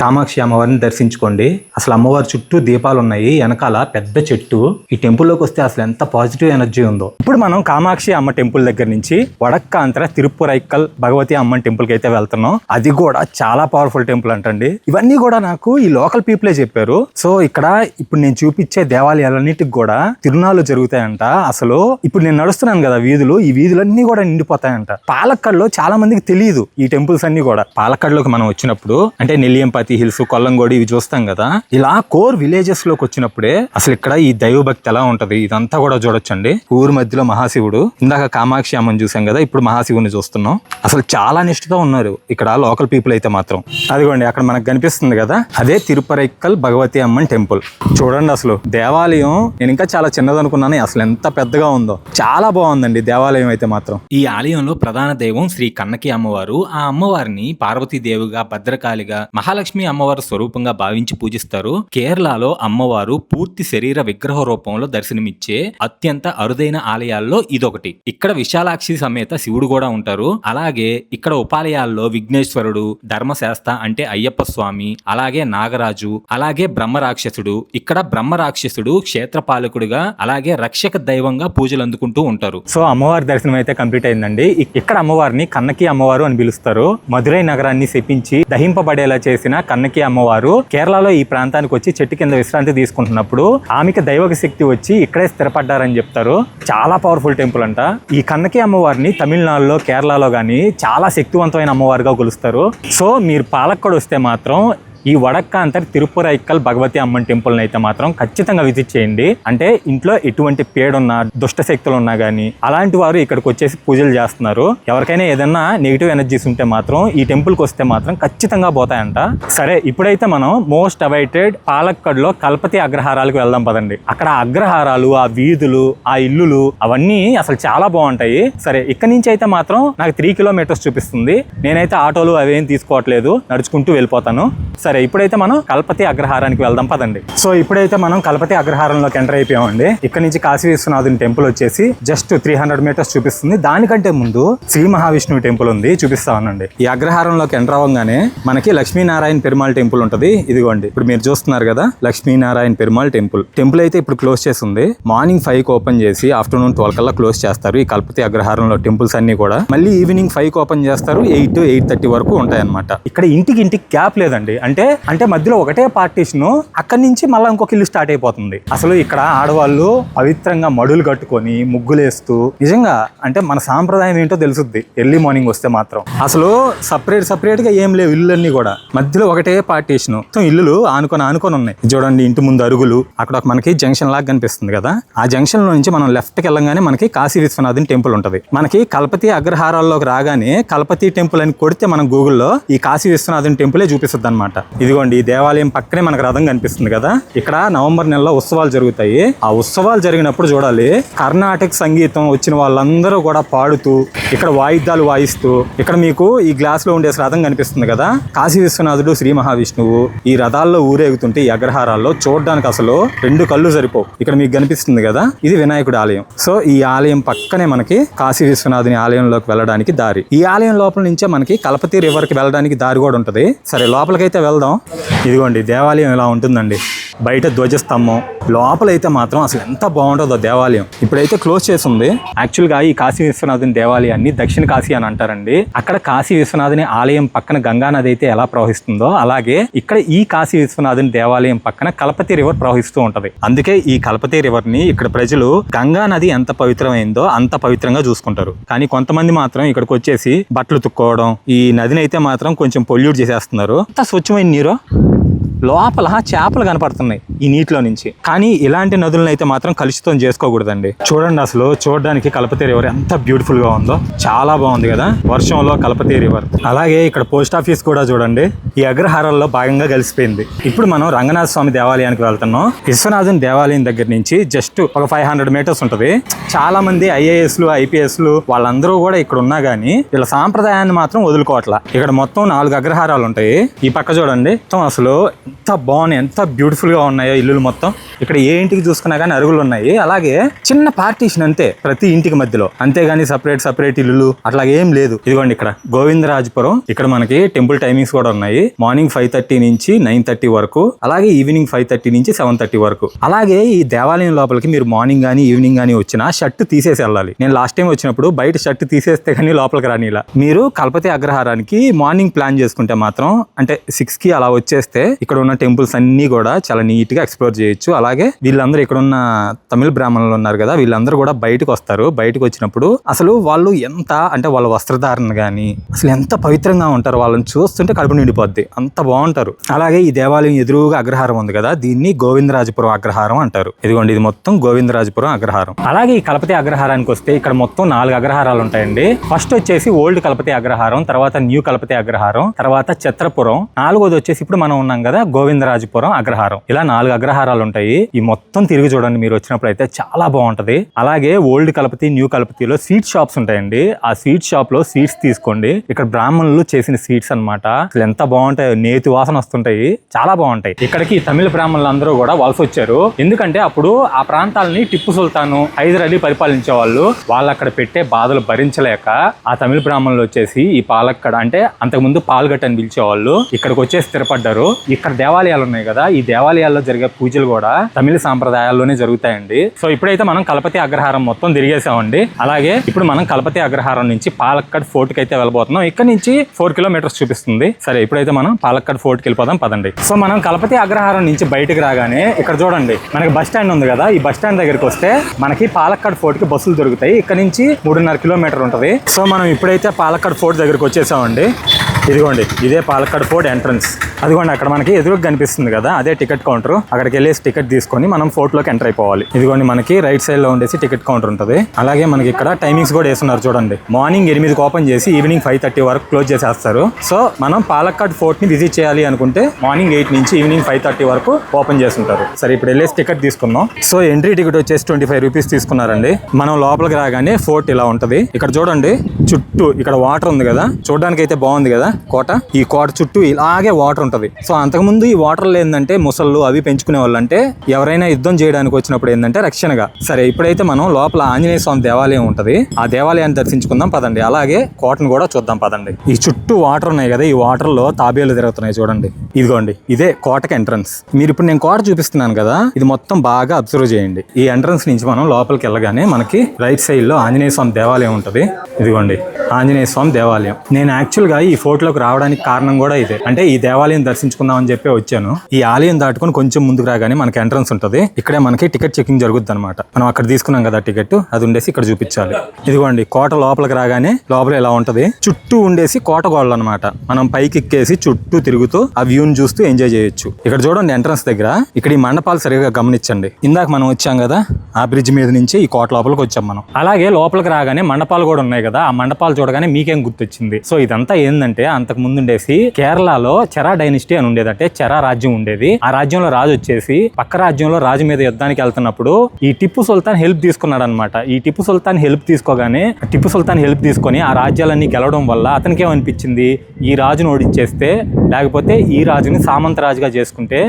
కామాక్షి అమ్మవారిని దర్శించుకోండి. అసలు అమ్మవారి చుట్టూ దీపాలు ఉన్నాయి, వెనకాల పెద్ద చెట్టు. ఈ టెంపుల్ లోకి వస్తే అసలు ఎంత పాజిటివ్ ఎనర్జీ ఉందో. ఇప్పుడు మనం కామాక్షి అమ్మ టెంపుల్ దగ్గర నుంచి వడక్కాంతర తిరుపురైక్కల్ భగవతి అమ్మన్ టెంపుల్ కి అయితే వెళ్తున్నాం. అది కూడా చాలా పవర్ఫుల్ టెంపుల్ అంటండి. ఇవన్నీ కూడా నాకు ఈ లోకల్ పీపులే చెప్పారు. సో ఇక్కడ ఇప్పుడు నేను చూపించే దేవాలయాలన్నిటికి కూడా తిరునాళ్ళు జరుగుతాయంట. అసలు ఇప్పుడు నేను నడుస్తున్నాను కదా వీధులు, ఈ వీధులన్నీ కూడా నిండిపోతాయంట. పాలక్కడ్లో చాలా మందికి తెలియదు ఈ టెంపుల్స్ అన్ని కూడా. పాలక్కడ్లోకి మనం వచ్చినప్పుడు అంటే నెల్లియంపతి హిల్స్, కొల్లంగోడి ఇవి చూస్తాం కదా, ఇలా కోర్ విలేజెస్ లోకి వచ్చినప్పుడే అసలు ఇక్కడ ఈ దైవభక్తి ఎలా ఉంటది ఇదంతా కూడా చూడొచ్చండి. ఊరు మధ్యలో మహాశివుడు. ఇందాక కామాక్షి అమ్మని చూసాం కదా, ఇప్పుడు మహాశివుని చూస్తున్నాం. అసలు చాలా నిష్ఠతో ఉన్నారు ఇక్కడ లోకల్ పీపుల్ అయితే మాత్రం. అదిగోండి అక్కడ మనకు కనిపిస్తుంది కదా, అదే తిరుపరైక్కల్ భగవతి అమ్మన్ టెంపుల్. చూడండి అసలు దేవాలయం నేను ఇంకా చాలా చిన్నదనుకున్నాను, అసలు ఎంత పెద్దగా ఉందో. చాలా బాగుందండి దేవాలయం అయితే మాత్రం. ఈ ఆలయంలో ప్రధాన దైవం శ్రీ కన్నకి అమ్మవారు. ఆ అమ్మవారిని పార్వతీదేవిగా, భద్రకాళిగా, మహాలక్ష్మి అమ్మవారి స్వరూపంగా భావించి పూజిస్తారు. కేరళలో అమ్మవారు పూర్తి శరీర విగ్రహ రూపంలో దర్శనమిచ్చే అత్యంత అరుదైన ఆలయాల్లో ఇదొకటి. ఇక్కడ విశాలాక్షి సమేత శివుడు కూడా ఉంటారు. అలాగే ఇక్కడ ఉపాలయాల్లో విఘ్నేశ్వరుడు, ధర్మశాస్త్ర అంటే అయ్యప్ప స్వామి, అలాగే నాగరాజు, అలాగే బ్రహ్మరాక్షసుడు. ఇక్కడ బ్రహ్మరాక్షసుడు క్షేత్రపాలకుడిగా అలాగే రక్షక దైవంగా పూజలు అందుకుంటూ ఉంటారు. సో అమ్మవారి దర్శనం అయితే కంప్లీట్ అయిందండి. ఇక్కడ అమ్మవారిని కన్నకి అమ్మవారు అని పిలుస్తారు. మధురై నగరాన్ని శపించి దహింపబడేలా చేసిన కన్నకి అమ్మవారు కేరళలో ఈ ప్రాంతానికి వచ్చి చెట్టు కింద విశ్రాంతి తీసుకుంటున్నప్పుడు ఆమెకి దైవక శక్తి వచ్చి ఇక్కడే స్థిరపడ్డారని చెప్తారు. చాలా పవర్ఫుల్ టెంపుల్ అంట. ఈ కన్నకి అమ్మవారిని తమిళనాడులో, కేరళలో గానీ చాలా శక్తివంతమైన అమ్మవారిగా కొలుస్తారు. సో మీరు పాలక్కడ్ వస్తే మాత్రం ఈ వడక్కాంతర్ తిరుపురైక్కల్ భగవతి అమ్మన్ టెంపుల్ అయితే మాత్రం ఖచ్చితంగా విజిట్ చేయండి. అంటే ఇంట్లో ఎటువంటి పేడున్నా దుష్ట శక్తులు ఉన్నా గానీ అలాంటి వారు ఇక్కడికి వచ్చేసి పూజలు చేస్తున్నారు. ఎవరికైనా ఏదన్నా నెగిటివ్ ఎనర్జీస్ ఉంటే మాత్రం ఈ టెంపుల్ కి వస్తే మాత్రం ఖచ్చితంగా పోతాయంట. సరే, ఇప్పుడైతే మనం మోస్ట్ అవైటెడ్ పాలక్కడ్ లో కల్పతి అగ్రహారాలకు వెళ్దాం పదండి. అక్కడ అగ్రహారాలు, ఆ వీధులు, ఆ ఇల్లులు అవన్నీ అసలు చాలా బాగుంటాయి. సరే, ఇక్కడ నుంచి అయితే మాత్రం నాకు 3 కిలోమీటర్స్ చూపిస్తుంది. నేనైతే ఆటోలు అవేం తీసుకోవట్లేదు, నడుచుకుంటూ వెళ్ళిపోతాను. సరే, ఇప్పుడైతే మనం కల్పతి అగ్రహారానికి వెళ్దాం పదండి. సో ఇప్పుడైతే మనం కల్పతి అగ్రహారంలోకి ఎంటర్ అయిపోయామండి. ఇక్కడ నుంచి కాశీ విశ్వనాథుని టెంపుల్ వచ్చేసి జస్ట్ 300 మీటర్స్ చూపిస్తుంది. దానికంటే ముందు శ్రీ మహావిష్ణువు టెంపుల్ ఉంది, చూపిస్తానండి. ఈ అగ్రహారంలోకి ఎంటర్ అవ్వగానే మనకి లక్ష్మీనారాయణ పెరుమాళ్ టెంపుల్ ఉంటది. ఇదిగోండి, ఇప్పుడు మీరు చూస్తున్నారు కదా లక్ష్మీనారాయణ పెరుమాళ్ టెంపుల్. టెంపుల్ అయితే ఇప్పుడు క్లోజ్ చేసి ఉంది. మార్నింగ్ 5కి ఓపెన్ చేసి ఆఫ్టర్నూన్ 12 కల్లా క్లోజ్ చేస్తారు. ఈ కల్పతి అగ్రహారంలో టెంపుల్స్ అన్ని కూడా మళ్ళీ ఈవినింగ్ 5కి ఓపెన్ చేస్తారు. 8-8:30 వరకు ఉంటాయి అన్నమాట. ఇక్కడ ఇంటికి గ్యాప్ లేదండి. అంటే మధ్యలో ఒకటే పార్టీషన్, అక్కడి నుంచి మళ్ళీ ఇంకొక ఇల్లు స్టార్ట్ అయిపోతుంది. అసలు ఇక్కడ ఆడవాళ్ళు పవిత్రంగా మడులు కట్టుకొని ముగ్గులేస్తూ, నిజంగా అంటే మన సాంప్రదాయం ఏంటో తెలుసుద్ది ఎర్లీ మార్నింగ్ వస్తే మాత్రం. అసలు సపరేట్ గా ఏం లేవు ఇల్లులన్నీ కూడా, మధ్యలో ఒకటే పార్టీషన్. ఇల్లులు ఆనుకొని ఉన్నాయి. చూడండి, ఇంటి ముందు అరుగులు, అక్కడ మనకి జంక్షన్ లాగా కనిపిస్తుంది కదా. ఆ జంక్షన్ లో నుంచి మనం లెఫ్ట్ కి వెళ్ళగానే మనకి కాశీ విశ్వనాథుని టెంపుల్ ఉంటది. మనకి కల్పతి అగ్రహారాల్లోకి రాగానే కల్పతి టెంపుల్ అని కొడితే మనం గూగుల్లో ఈ కాశీ విశ్వనాథుని టెంపులే చూపిస్తుంది అనమాట. ఇదిగోండి, ఈ దేవాలయం పక్కనే మనకు రథం కనిపిస్తుంది కదా. ఇక్కడ నవంబర్ నెలలో ఉత్సవాలు జరుగుతాయి. ఆ ఉత్సవాలు జరిగినప్పుడు చూడాలి, కర్ణాటక సంగీతం వచ్చిన వాళ్ళందరూ కూడా పాడుతూ, ఇక్కడ వాయిద్యాలు వాయిస్తూ, ఇక్కడ మీకు ఈ గ్లాస్ లో ఉండే రథం కనిపిస్తుంది కదా, కాశీ విశ్వనాథుడు, శ్రీ మహావిష్ణువు ఈ రథాల్లో ఊరేగుతుంటే ఈ అగ్రహారాల్లో చూడడానికి అసలు 2 కళ్ళు సరిపోవు. ఇక్కడ మీకు కనిపిస్తుంది కదా, ఇది వినాయకుడి ఆలయం. సో ఈ ఆలయం పక్కనే మనకి కాశీ విశ్వనాథుని ఆలయంలోకి వెళ్ళడానికి దారి. ఈ ఆలయం లోపల నుంచే మనకి కల్పతి రివర్ కి వెళ్ళడానికి దారి కూడా ఉంటది. సరే, లోపలికైతే వెళ్దాం. ఇదిగోండి, దేవాలయం ఇలా ఉంటుందండి. బయట ధ్వజస్తంభం, లోపలైతే మాత్రం అసలు ఎంత బాగుంటుందో దేవాలయం. ఇప్పుడైతే క్లోజ్ చేసి ఉంది. యాక్చువల్గా ఈ కాశీ విశ్వనాథుని దేవాలయాన్ని దక్షిణ కాశీ అని అంటారండి. అక్కడ కాశీ విశ్వనాథుని ఆలయం పక్కన గంగా నది అయితే ఎలా ప్రవహిస్తుందో అలాగే ఇక్కడ ఈ కాశీ విశ్వనాథుని దేవాలయం పక్కన కల్పతి రివర్ ప్రవహిస్తూ ఉంటది. అందుకే ఈ కల్పతి రివర్ ని ఇక్కడ ప్రజలు గంగా నది ఎంత పవిత్రమైందో అంత పవిత్రంగా చూసుకుంటారు. కానీ కొంతమంది మాత్రం ఇక్కడికి వచ్చేసి బట్టలు తుక్కోవడం, ఈ నదిని అయితే మాత్రం కొంచెం పొల్యూట్ చేసేస్తున్నారు. అంత స్వచ్ఛమైన నీరు, లోపల చేపలు కనపడుతున్నాయి ఈ నీటిలో నుంచి. కానీ ఇలాంటి నదులను అయితే మాత్రం కలుషితం చేసుకోకూడదండి. చూడండి, అసలు చూడడానికి కల్పతి రివర్ ఎంత బ్యూటిఫుల్ గా ఉందో, చాలా బాగుంది కదా వర్షంలో కల్పతి రివర్. అలాగే ఇక్కడ పోస్ట్ ఆఫీస్ కూడా చూడండి ఈ అగ్రహారాల్లో భాగంగా కలిసిపోయింది. ఇప్పుడు మనం రంగనాథ స్వామి దేవాలయానికి వెళ్తున్నాం. విశ్వనాథుని దేవాలయం దగ్గర నుంచి జస్ట్ ఒక 500 మీటర్స్ ఉంటది. చాలా మంది IASలు, IPSలు వాళ్ళందరూ కూడా ఇక్కడ ఉన్నా గానీ వీళ్ళ సాంప్రదాయాన్ని మాత్రం వదులుకోవట్లా. ఇక్కడ మొత్తం 4 అగ్రహారాలు ఉంటాయి. ఈ పక్క చూడండి, మొత్తం అసలు ఎంత బాగున్నాయి, ఎంత బ్యూటిఫుల్ గా ఉన్నాయో ఇల్లులు మొత్తం. ఇక్కడ ఏ ఇంటికి చూసుకున్నా కానీ అరుగులు ఉన్నాయి. అలాగే చిన్న పార్టీషన్ అంతే ప్రతి ఇంటికి మధ్యలో, అంతేగాని సపరేట్ ఇల్లులు అట్లా ఏం లేదు. ఇదిగోండి, ఇక్కడ గోవిందరాజపురం. ఇక్కడ మనకి టెంపుల్ టైమింగ్స్ కూడా ఉన్నాయి. మార్నింగ్ 5:30 నుంచి 9:30 వరకు, అలాగే ఈవినింగ్ 5:30 నుంచి 7:30 వరకు. అలాగే ఈ దేవాలయం లోపలికి మీరు మార్నింగ్ గానీ ఈవినింగ్ గానీ వచ్చినా షర్ట్ తీసేసి వెళ్ళాలి. నేను లాస్ట్ టైం వచ్చినప్పుడు బయట షర్ట్ తీసేస్తే కానీ లోపలికి రానిలా. మీరు కల్పతి అగ్రహారానికి మార్నింగ్ ప్లాన్ చేసుకుంటే మాత్రం, అంటే 6కి అలా వచ్చేస్తే ఇక్కడ ఉన్న టెంపుల్స్ అన్ని కూడా చాలా నీట్ గా ఎక్స్ప్లోర్ చేయొచ్చు. అలాగే వీళ్ళందరూ ఇక్కడ ఉన్న తమిళ బ్రాహ్మణులు ఉన్నారు కదా, వీళ్ళందరూ కూడా బయటకు వస్తారు. బయటకు వచ్చినప్పుడు అసలు వాళ్ళు ఎంత, అంటే వాళ్ళ వస్త్రధారణ గానీ అసలు ఎంత పవిత్రంగా ఉంటారు, వాళ్ళని చూస్తుంటే కడుపు నిండిపోద్ది, అంత బాగుంటారు. అలాగే ఈ దేవాలయం ఎదురుగా అగ్రహారం ఉంది కదా, దీన్ని గోవిందరాజపురం అగ్రహారం అంటారు. ఇదిగోండి, ఇది మొత్తం గోవిందరాజపురం అగ్రహారం. అలాగే ఈ కల్పతి అగ్రహారానికి వస్తే ఇక్కడ మొత్తం 4 అగ్రహారాలు ఉంటాయండి. ఫస్ట్ వచ్చేసి ఓల్డ్ కల్పతి అగ్రహారం, తర్వాత న్యూ కల్పతి అగ్రహారం, తర్వాత ఛత్రపురం, 4వది వచ్చేసి ఇప్పుడు మనం ఉన్నాం కదా గోవిందరాజపురం అగ్రహారం. ఇలా 4 అగ్రహారాలు ఉంటాయి. ఈ మొత్తం తిరిగి చూడండి మీరు వచ్చినప్పుడు అయితే చాలా బాగుంటది. అలాగే ఓల్డ్ కల్పతి, న్యూ కల్పతిలో స్వీట్ షాప్స్ ఉంటాయండి. ఆ స్వీట్ షాప్ లో స్వీట్స్ తీసుకోండి. ఇక్కడ బ్రాహ్మణులు చేసిన స్వీట్స్ అన్నమాట. అసలు ఎంత బాగుంటాయి, నేతి వాసన వస్తుంటాయి, చాలా బాగుంటాయి. ఇక్కడికి తమిళ బ్రాహ్మణులు అందరూ కూడా వలస వచ్చారు. ఎందుకంటే అప్పుడు ఆ ప్రాంతాలని టిప్పు సుల్తాను, హైదర్ అలీ పరిపాలించే వాళ్ళు అక్కడ పెట్టే బాధలు భరించలేక ఆ తమిళ బ్రాహ్మణులు వచ్చేసి ఈ పాలక్కడ, అంటే అంతకుముందు పాల్గట్ అని పిలిచేవాళ్ళు, ఇక్కడికి వచ్చేసి స్థిరపడ్డారు. ఇక్కడ దేవాలయాలు ఉన్నాయి కదా, ఈ దేవాలయాల్లో జరిగే పూజలు కూడా తమిళ సాంప్రదాయాల్లోనే జరుగుతాయండి. సో ఇప్పుడైతే మనం కల్పతి అగ్రహారం మొత్తం తిరిగేసామండి. అలాగే ఇప్పుడు మనం కల్పతి అగ్రహారం నుంచి పాలక్కడ్ ఫోర్ట్ కి అయితే వెళ్ళబోతున్నాం. ఇక్కడ నుంచి 4 కిలోమీటర్స్ చూపిస్తుంది. సరే, ఇప్పుడైతే మనం పాలక్కడ్ ఫోర్ట్ కి వెళ్ళిపోదాం పదండి. సో మనం కల్పతి అగ్రహారం నుంచి బయటకు రాగానే ఇక్కడ చూడండి మనకి బస్ స్టాండ్ ఉంది కదా, ఈ బస్ స్టాండ్ దగ్గరికి వస్తే మనకి పాలక్కడ్ ఫోర్ట్ కి బస్సులు దొరుకుతాయి. ఇక్కడ నుంచి 3.5 కిలోమీటర్ ఉంటది. సో మనం ఇప్పుడైతే పాలక్కడ్ ఫోర్ట్ దగ్గరికి వచ్చేసామండి. ఇదిగోండి ఇదే పాలక్కాడ్ ఫోర్ట్ ఎంట్రన్స్. అదిగోండి అక్కడ మనకి ఎదురుగా కనిపిస్తుంది కదా, అదే టికెట్ కౌంటర్. అక్కడికి వెళ్ళేసి టికెట్ తీసుకొని మనం ఫోర్ట్ లోకి ఎంటర్ అయిపోవాలి. ఇదిగోండి మనకి రైట్ సైడ్ లో ఉండేసి టికెట్ కౌంటర్ ఉంటుంది. అలాగే మనకి ఇక్కడ టైమింగ్స్ కూడా వేస్తున్నారు చూడండి. మార్నింగ్ 8కి ఓపెన్ చేసి ఈవినింగ్ 5:30 వరకు క్లోజ్ చేసేస్తారు. సో మనం పాలక్కాడ్ ఫోర్ట్ ని విజిట్ చేయాలి అనుకుంటే మార్నింగ్ 8 నుంచి ఈవినింగ్ 5:30 వరకు ఓపెన్ చేస్తుంటారు. సరే ఇప్పుడు వెళ్ళేసి టికెట్ తీసుకుందాం. సో ఎంట్రీ టికెట్ వచ్చేసి 25 రూపీస్ తీసుకున్నారండి. మనం లోపలికి రాగానే ఫోర్ట్ ఇలా ఉంటది. ఇక్కడ చూడండి చుట్టూ ఇక్కడ వాటర్ ఉంది కదా, చూడడానికి అయితే బాగుంది కదా కోట. ఈ కోట చుట్టూ ఇలాగే వాటర్ ఉంటది. సో అంతకుముందు ఈ వాటర్ ఏంటంటే ముసళ్ళు అవి పెంచుకునే వాళ్ళు, అంటే ఎవరైనా యుద్ధం చేయడానికి వచ్చినప్పుడు ఏంటంటే రక్షణగా. సరే ఇప్పుడైతే మనం లోపల ఆంజనేయ స్వామి దేవాలయం ఉంటది, ఆ దేవాలయాన్ని దర్శించుకుందాం పదండి. అలాగే కోటను కూడా చూద్దాం పదండి. ఈ చుట్టూ వాటర్ ఉన్నాయి కదా, ఈ వాటర్ లో తాబేలు తిరుగుతున్నాయి చూడండి. ఇదిగోండి ఇదే కోటకి ఎంట్రన్స్. మీరు ఇప్పుడు నేను కోట చూపిస్తున్నాను కదా, ఇది మొత్తం బాగా అబ్జర్వ్ చేయండి. ఈ ఎంట్రన్స్ నుంచి మనం లోపలికి వెళ్ళగానే మనకి రైట్ సైడ్ లో ఆంజనేయ స్వామి దేవాలయం ఉంటది. ఇదిగోండి ఆంజనేయ స్వామి దేవాలయం. నేను యాక్చువల్ గా ఈ ఫోర్ట్ లోకి రావడానికి కారణం కూడా ఇదే, అంటే ఈ దేవాలయం దర్శించుకుందాం అని చెప్పి వచ్చాను. ఈ ఆలయం దాటుకొని కొంచెం ముందుకు రాగానే మనకి ఎంట్రన్స్ ఉంటది. ఇక్కడే మనకి టికెట్ చెకింగ్ జరుగుద్ది అనమాట. మనం అక్కడ తీసుకున్నాం కదా టికెట్, అది ఉండేసి ఇక్కడ చూపించాలి. ఇదిగోండి కోట లోపలికి రాగానే లోపల ఇలా ఉంటది. చుట్టూ ఉండేసి కోట గోడలు అనమాట. మనం పైకి ఎక్కేసి చుట్టూ తిరుగుతూ ఆ వ్యూని చూస్తూ ఎంజాయ్ చేయొచ్చు. ఇక్కడ చూడండి ఎంట్రన్స్ దగ్గర ఇక్కడ ఈ మండపాలు సరిగా గమనించండి. ఇందాక మనం వచ్చాం కదా ఆ బ్రిడ్జ్ మీద నుంచి ఈ కోట లోపలికి వచ్చాం మనం. అలాగే లోపలికి రాగానే మండపాలు కూడా ఉన్నాయి కదా, ఆ మండపాలు చూడగానే మీకేం గుర్తొచ్చింది? సో ఇదంతా ఏంటంటే అంతకు ముందు ఉండేసి కేరళలో చెరా డైనిస్టీ అని ఉండేది, అంటే చెరా రాజ్యం ఉండేది. ఆ రాజ్యంలో రాజు వచ్చేసి పక్క రాజ్యంలో రాజు మీద యుద్ధానికి వెళ్తున్నప్పుడు ఈ టిప్పు సుల్తాన్ హెల్ప్ తీసుకున్నాడు అనమాట. ఈ టిప్పు సుల్తాన్ హెల్ప్ తీసుకోగానే టిప్పు సుల్తాన్ హెల్ప్ తీసుకొని ఆ రాజ్యాలన్నీ గెలవడం వల్ల అతనికి ఏమనిపించింది, ఈ రాజును ఓడించేస్తే లేకపోతే ఈ రాజుని సామంత రాజుగా చేసుకుంటే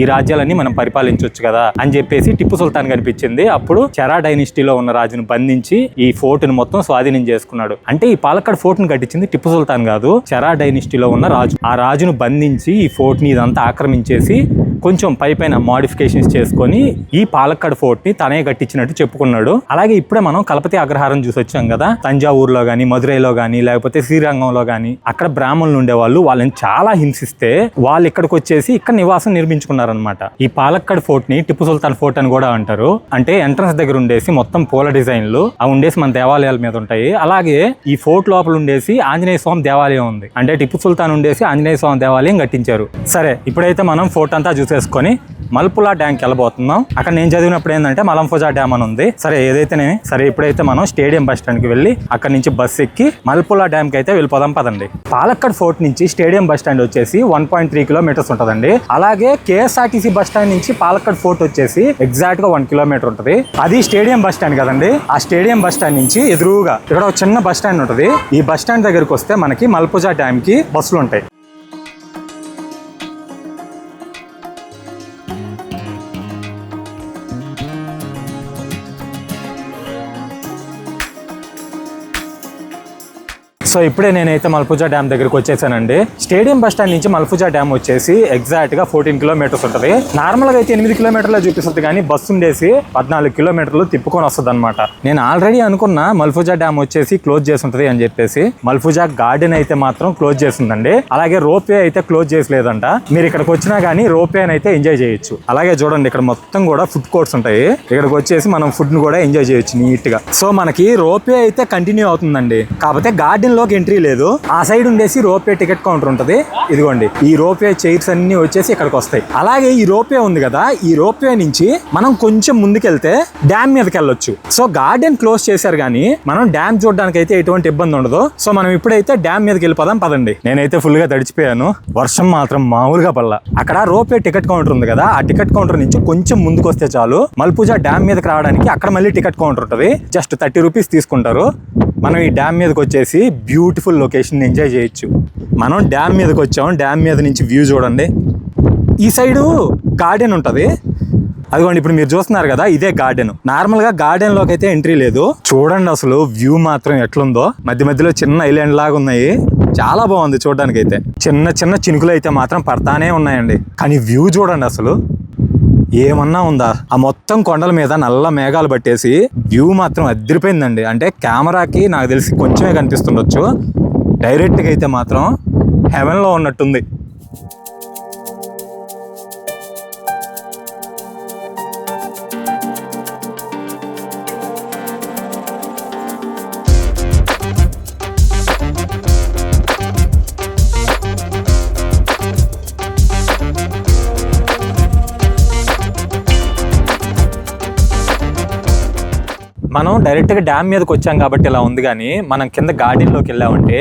ఈ రాజ్యాలన్నీ మనం పరిపాలించవచ్చు కదా అని చెప్పేసి టిప్పు సుల్తాన్ కనిపించింది. అప్పుడు చెరా డైనిస్టీలో ఉన్న రాజును బంధించి ఈ ఫోర్ట్ ని మొత్తం స్వాధీనం చేసుకున్నాడు. అంటే ఈ పాలక్కాడ్ ఫోర్ట్ ని కట్టించింది టిప్పు సుల్తాన్ కాదు, చెరా డైనిస్టీలో ఉన్న రాజు. ఆ రాజును బంధించి ఈ ఫోర్ట్ ని ఇదంతా ఆక్రమించేసి కొంచెం పైన మోడిఫికేషన్స్ చేసుకొని ఈ పాలక్కాడ్ ఫోర్ట్ ని తనే కట్టించినట్టు చెప్పుకున్నాడు. అలాగే ఇప్పుడే మనం కలపతి అగ్రహారం చూసి వచ్చాం కదా, తంజావూరులో గానీ మధురైలో గానీ లేకపోతే శ్రీరంగంలో గానీ అక్కడ బ్రాహ్మణులు ఉండేవాళ్ళు, వాళ్ళని చాలా హింసిస్తే వాళ్ళు ఇక్కడికి వచ్చేసి ఇక్కడ నివాసం నిర్మించుకున్నారనమాట. ఈ పాలక్కాడ్ ఫోర్ట్ ని టిప్పు సుల్తాన్ ఫోర్ట్ అని కూడా అంటారు. అంటే ఎంట్రన్స్ దగ్గర ఉండేసి మొత్తం పూల డిజైన్లు అవి ఉండేసి మన దేవాలయాల మీద ఉంటాయి. అలాగే ఈ ఫోర్ట్ లోపల ఉండేసి ఆంజనేయ స్వామి దేవాలయం ఉంది, అంటే టిప్పు సుల్తాన్ ఉండేసి ఆంజనేయ స్వామి దేవాలయం కట్టించారు. సరే ఇప్పుడైతే మనం ఫోర్ట్ అంతా చూసేసుకొని మల్పులా డ్యామ్కి వెళ్ళబోతున్నాం. అక్కడ నేను చదివినప్పుడు ఏంటంటే మలంఫుజా డ్యామ్ అని ఉంది. సరే ఏదైతేనే సరే ఇప్పుడైతే మనం స్టేడియం బస్ స్టాండ్ కి వెళ్ళి అక్కడ నుంచి బస్సు ఎక్కి మల్పులా డ్యామ్ కి అయితే వెళ్ళిపోదాం పదండి. పాలక్కాడ్ ఫోర్ట్ నుంచి స్టేడియం బస్ స్టాండ్ వచ్చేసి 1.3 కిలోమీటర్స్ ఉంటదండి. అలాగే కేఎస్ఆర్టీసీ బస్ స్టాండ్ నుంచి పాలక్కాడ్ ఫోర్ట్ వచ్చేసి ఎగ్జాక్ట్ గా 1 కిలోమీటర్ ఉంటుంది. అది స్టేడియం బస్ స్టాండ్ కదండి. ఆ స్టేడియం బస్ స్టాండ్ నుంచి ఎదురుగా ఇక్కడ ఒక చిన్న బస్ స్టాండ్ ఉంటుంది. ఈ బస్ స్టాండ్ దగ్గరికి వస్తే మనకి మల్పుజా డ్యామ్ కి బస్సులు ఉంటాయి. సో ఇప్పుడే నేనైతే మల్పుజా డ్యామ్ దగ్గరికి వచ్చేసానండి. స్టేడియం బస్ స్టాండ్ నుంచి మల్పుజా డ్యామ్ వచ్చేసి ఎగ్జాక్ట్ గా 14 కిలోమీటర్స్ ఉంటుంది. నార్మల్ గా అయితే 8 కిలోమీటర్లు చూపిస్తుంది, కానీ బస్సు ఉండేసి 14 కిలోమీటర్లు తిప్పుకొని వస్తుంది అనమాట. నేను ఆల్రెడీ అనుకున్నా మల్పుజా డ్యామ్ వచ్చేసి క్లోజ్ చేసి ఉంటుంది అని చెప్పేసి. మల్పుజా గార్డెన్ అయితే మాత్రం క్లోజ్ చేస్తుందండి. అలాగే రోప్వే అయితే క్లోజ్ చేసలేదంట. మీరు ఇక్కడికి వచ్చినా కానీ రోప్వే అయితే ఎంజాయ్ చేయొచ్చు. అలాగే చూడండి ఇక్కడ మొత్తం కూడా ఫుడ్ కోర్ట్స్ ఉంటాయి. ఇక్కడికి వచ్చేసి మనం ఫుడ్ ను కూడా ఎంజాయ్ చేయొచ్చు నీట్ గా. సో మనకి రోప్వే అయితే కంటిన్యూ అవుతుందండి, కాకపోతే గార్డెన్ లోకి ఎంట్రీ లేదు. ఆ సైడ్ ఉండేసి రోప్వే టికెట్ కౌంటర్ ఉంటుంది. ఇదిగోండి ఈ రోప్వే చైర్స్ అన్ని వచ్చేసి ఇక్కడికి వస్తాయి. అలాగే ఈ రోప్వే ఉంది కదా, ఈ రోప్వే నుంచి మనం కొంచెం ముందుకెళ్తే డ్యామ్ మీదకి వెళ్ళొచ్చు. సో గార్డెన్ క్లోజ్ చేశారు కానీ మనం డ్యామ్ చూడడానికి అయితే ఎటువంటి ఇబ్బంది ఉండదు. సో మనం ఇప్పుడైతే డ్యామ్ మీదకి వెళ్ళిపోదాం పదండి. నేనైతే ఫుల్ గా తడిచిపోయాను, వర్షం మాత్రం మామూలుగా పడలా. అక్కడ రోప్వే టికెట్ కౌంటర్ ఉంది కదా, ఆ టికెట్ కౌంటర్ నుంచి కొంచెం ముందుకు వస్తే చాలు మల్పుజా డ్యామ్ మీదకి రావడానికి అక్కడ మళ్ళీ టికెట్ కౌంటర్ ఉంటుంది. జస్ట్ 30 రూపీస్ తీసుకుంటారు. మనం ఈ డ్యామ్ మీదకి వచ్చేసి బ్యూటిఫుల్ లొకేషన్ ఎంజాయ్ చేయొచ్చు. మనం డ్యామ్ మీదకి వచ్చాం, డ్యామ్ మీద నుంచి వ్యూ చూడండి. ఈ సైడు గార్డెన్ ఉంటుంది. అదిగోండి ఇప్పుడు మీరు చూస్తున్నారు కదా, ఇదే గార్డెన్. నార్మల్ గా గార్డెన్ లోకి అయితే ఎంట్రీ లేదు. చూడండి అసలు వ్యూ మాత్రం ఎట్లుందో. మధ్య మధ్యలో చిన్న ఐలాండ్ లాగా ఉన్నాయి, చాలా బాగుంది చూడడానికి అయితే. చిన్న చిన్న చినుకులు అయితే మాత్రం పడతానే ఉన్నాయండి, కానీ వ్యూ చూడండి అసలు ఏమన్నా ఉందా. ఆ మొత్తం కొండల మీద నల్ల మేఘాలు పట్టేసి వ్యూ మాత్రం అదిరిపోయిందండి. అంటే కెమెరాకి నాకు తెలిసి కొంచెమే కనిపిస్తుండొచ్చు, డైరెక్ట్గా అయితే మాత్రం హెవెన్లో ఉన్నట్టుంది. మనం డైరెక్ట్ గా డ్యామ్ మీదకి వచ్చాం కాబట్టి ఇలా ఉంది, కానీ మనం కింద గార్డెన్ లోకి వెళ్ళామంటే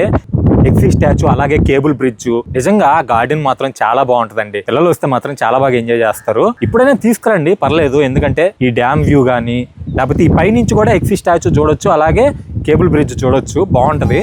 ఎక్సీ స్టాచ్యూ అలాగే కేబుల్ బ్రిడ్జ్, నిజంగా గార్డెన్ మాత్రం చాలా బాగుంటదండి. పిల్లలు వస్తే మాత్రం చాలా బాగా ఎంజాయ్ చేస్తారు. ఇప్పుడైనా తీసుకురండి పర్లేదు, ఎందుకంటే ఈ డ్యామ్ వ్యూ కానీ లేకపోతే ఈ పై నుంచి కూడా ఎక్సీ స్టాచ్యూ చూడొచ్చు, అలాగే కేబుల్ బ్రిడ్జ్ చూడొచ్చు, బాగుంటది.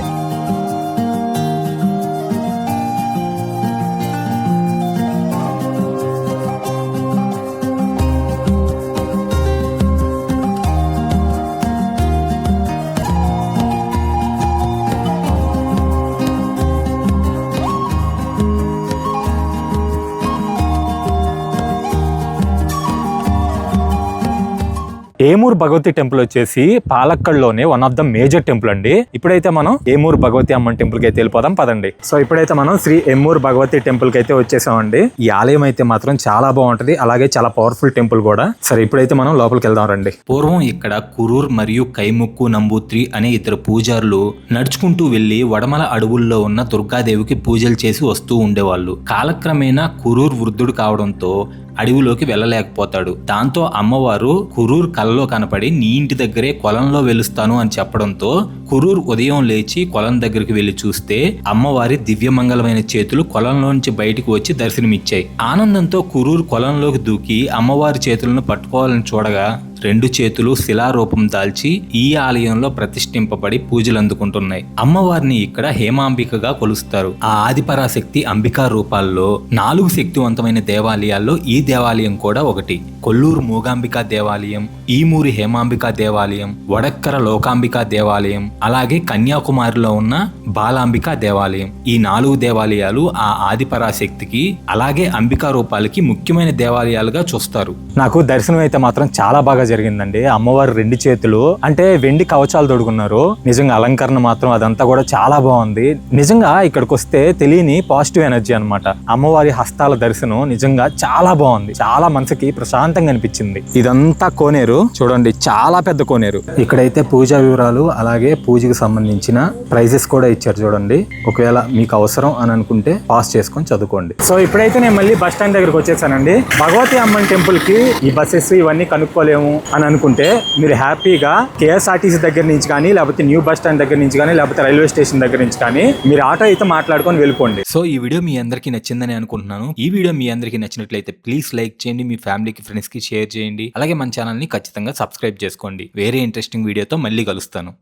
ఏమూరు భగవతి టెంపుల్ వచ్చేసి పాలక్కడ్లోనే one of the major temple అండి. ఇప్పుడైతే మనం ఏమూరు భగవతి అమ్మన్ టెంపుల్ కి అయితే వెళ్ళిపోదాం పదండి. సో ఇప్పుడైతే మనం శ్రీ ఏమూరు భగవతి టెంపుల్ కి అయితే వచ్చేసామండి. ఈ ఆలయం అయితే మాత్రం చాలా బాగుంటది, అలాగే చాలా పవర్ఫుల్ టెంపుల్ కూడా. సరే ఇప్పుడైతే మనం లోపలికి వెళ్దాం రండి. పూర్వం ఇక్కడ కురూర్ మరియు కైముక్కు నంబూత్రి అనే ఇద్దరు పూజారులు నడుచుకుంటూ వెళ్లి వడమల అడవుల్లో ఉన్న దుర్గాదేవికి పూజలు చేసి వస్తూ ఉండేవాళ్ళు. కాలక్రమేణా కురూర్ వృద్ధుడు కావడంతో అడవిలోకి వెళ్ళలేకపోతాడు. దాంతో అమ్మవారు కురూర్ కలలో కనపడి నీ ఇంటి దగ్గరే కొలంలో వెలుస్తాను అని చెప్పడంతో కురూర్ ఉదయం లేచి కొలం దగ్గరికి వెళ్లి చూస్తే అమ్మవారి దివ్యమంగళమైన చేతులు కొలంలోంచి బయటకు వచ్చి దర్శనమిచ్చాయి. ఆనందంతో కురూర్ కొలంలోకి దూకి అమ్మవారి చేతులను పట్టుకోవాలని చూడగా రెండు చేతులు శిలారూపం దాల్చి ఈ ఆలయంలో ప్రతిష్ఠింపబడి పూజలు అందుకుంటున్నాయి. అమ్మవారిని ఇక్కడ హేమాంబికగా కొలుస్తారు. ఆ ఆదిపరాశక్తి అంబికా రూపాల్లో 4 శక్తివంతమైన దేవాలయాల్లో ఈ దేవాలయం కూడా ఒకటి. కొల్లూరు మూగాంబికా దేవాలయం, ఈమూరి హేమాంబికా దేవాలయం, వడక్కర లోకాంబికా దేవాలయం, అలాగే కన్యాకుమారిలో ఉన్న బాలాంబికా దేవాలయం. ఈ 4 దేవాలయాలు ఆ ఆదిపరాశక్తికి అలాగే అంబికా రూపాలకి ముఖ్యమైన దేవాలయాలుగా చూస్తారు. నాకు దర్శనం అయితే మాత్రం చాలా బాగా జరిగిందండి. అమ్మవారు 2 చేతులు అంటే వెండి కవచాలు తొడుగున్నారు. నిజంగా అలంకరణ మాత్రం అదంతా కూడా చాలా బాగుంది. నిజంగా ఇక్కడికి వస్తే తెలియని పాజిటివ్ ఎనర్జీ అన్నమాట. అమ్మవారి హస్తాల దర్శనం నిజంగా చాలా బాగుంది, చాలా మనసుకి ప్రశాంతంగా అనిపించింది. ఇదంతా కోనేరు చూడండి, చాలా పెద్ద కోనేరు. ఇక్కడైతే పూజా వివరాలు అలాగే పూజకి సంబంధించిన ప్రైజెస్ కూడా ఇచ్చారు చూడండి. ఒకవేళ మీకు అవసరం అని అనుకుంటే పాస్ చేసుకొని చదువుకోండి. సో ఇప్పుడైతే నేను మళ్ళీ బస్ స్టాండ్ దగ్గరకు వచ్చేసానండి. భగవతి అమ్మన్ టెంపుల్ కి ఈ బస్సెస్ ఇవన్నీ కనుక్కోలేము అని అనుకుంటే మీరు హ్యాపీగా కేఎస్ఆర్టీసీ దగ్గర నుంచి కానీ లేకపోతే న్యూ బస్ స్టాండ్ దగ్గర నుంచి కానీ లేకపోతే రైల్వే స్టేషన్ దగ్గర నుంచి కానీ మీరు ఆటో అయితే మాట్లాడుకొని వెళ్ళిపోండి. సో ఈ వీడియో మీ అందరికీ నచ్చిందని అనుకుంటున్నాను. ఈ వీడియో మీ అందరికీ నచ్చినట్లయితే ప్లీజ్ లైక్ చేయండి, మీ ఫ్యామిలీకి ఫ్రెండ్స్ కి షేర్ చేయండి, అలాగే మన ఛానల్ ని ఖచ్చితంగా సబ్స్క్రైబ్ చేసుకోండి. వేరే ఇంట్రెస్టింగ్ వీడియోతో మళ్ళీ కలుస్తాను.